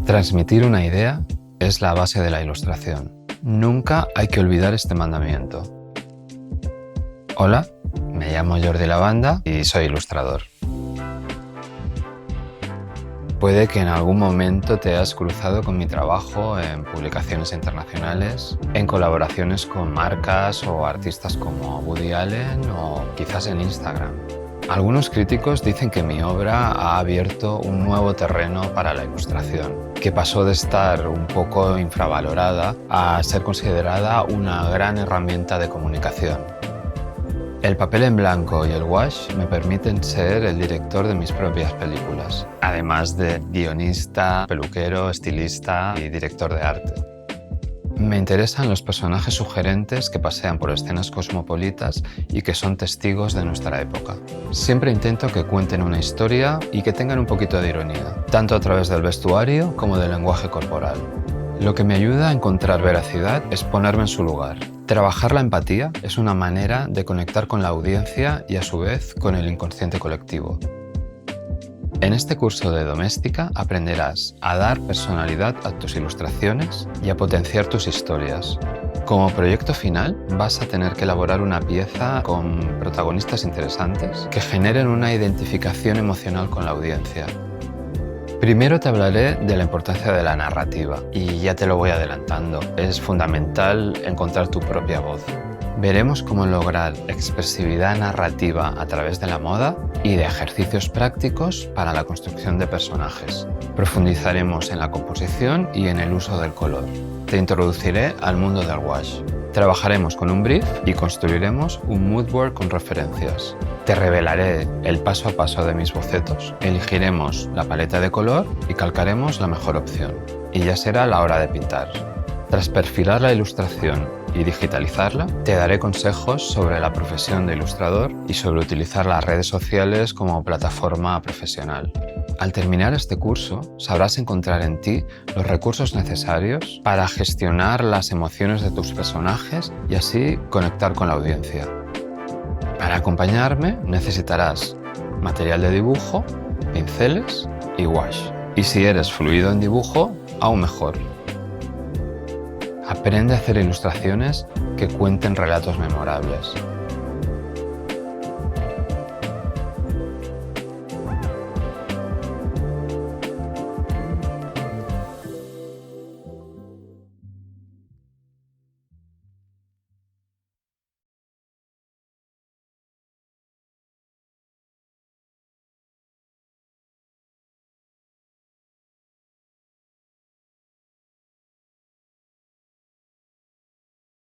Transmitir una idea es la base de la ilustración. Nunca hay que olvidar este mandamiento. Hola, me llamo Jordi Lavanda y soy ilustrador. Puede que en algún momento te hayas cruzado con mi trabajo en publicaciones internacionales, en colaboraciones con marcas o artistas como Woody Allen o quizás en Instagram. Algunos críticos dicen que mi obra ha abierto un nuevo terreno para la ilustración, que pasó de estar un poco infravalorada a ser considerada una gran herramienta de comunicación. El papel en blanco y el wash me permiten ser el director de mis propias películas, además de guionista, peluquero, estilista y director de arte. Me interesan los personajes sugerentes que pasean por escenas cosmopolitas y que son testigos de nuestra época. Siempre intento que cuenten una historia y que tengan un poquito de ironía, tanto a través del vestuario como del lenguaje corporal. Lo que me ayuda a encontrar veracidad es ponerme en su lugar. Trabajar la empatía es una manera de conectar con la audiencia y a su vez con el inconsciente colectivo. En este curso de doméstica aprenderás a dar personalidad a tus ilustraciones y a potenciar tus historias. Como proyecto final vas a tener que elaborar una pieza con protagonistas interesantes que generen una identificación emocional con la audiencia. Primero te hablaré de la importancia de la narrativa y ya te lo voy adelantando. Es fundamental encontrar tu propia voz. Veremos cómo lograr expresividad narrativa a través de la moda y de ejercicios prácticos para la construcción de personajes. Profundizaremos en la composición y en el uso del color. Te introduciré al mundo del wash. Trabajaremos con un brief y construiremos un mood board con referencias. Te revelaré el paso a paso de mis bocetos. Elegiremos la paleta de color y calcaremos la mejor opción. Y ya será la hora de pintar. Tras perfilar la ilustración y digitalizarla, te daré consejos sobre la profesión de ilustrador y sobre utilizar las redes sociales como plataforma profesional. Al terminar este curso, sabrás encontrar en ti los recursos necesarios para gestionar las emociones de tus personajes y así conectar con la audiencia. Para acompañarme necesitarás material de dibujo, pinceles y wash. Y si eres fluido en dibujo, aún mejor. Aprende a hacer ilustraciones que cuenten relatos memorables.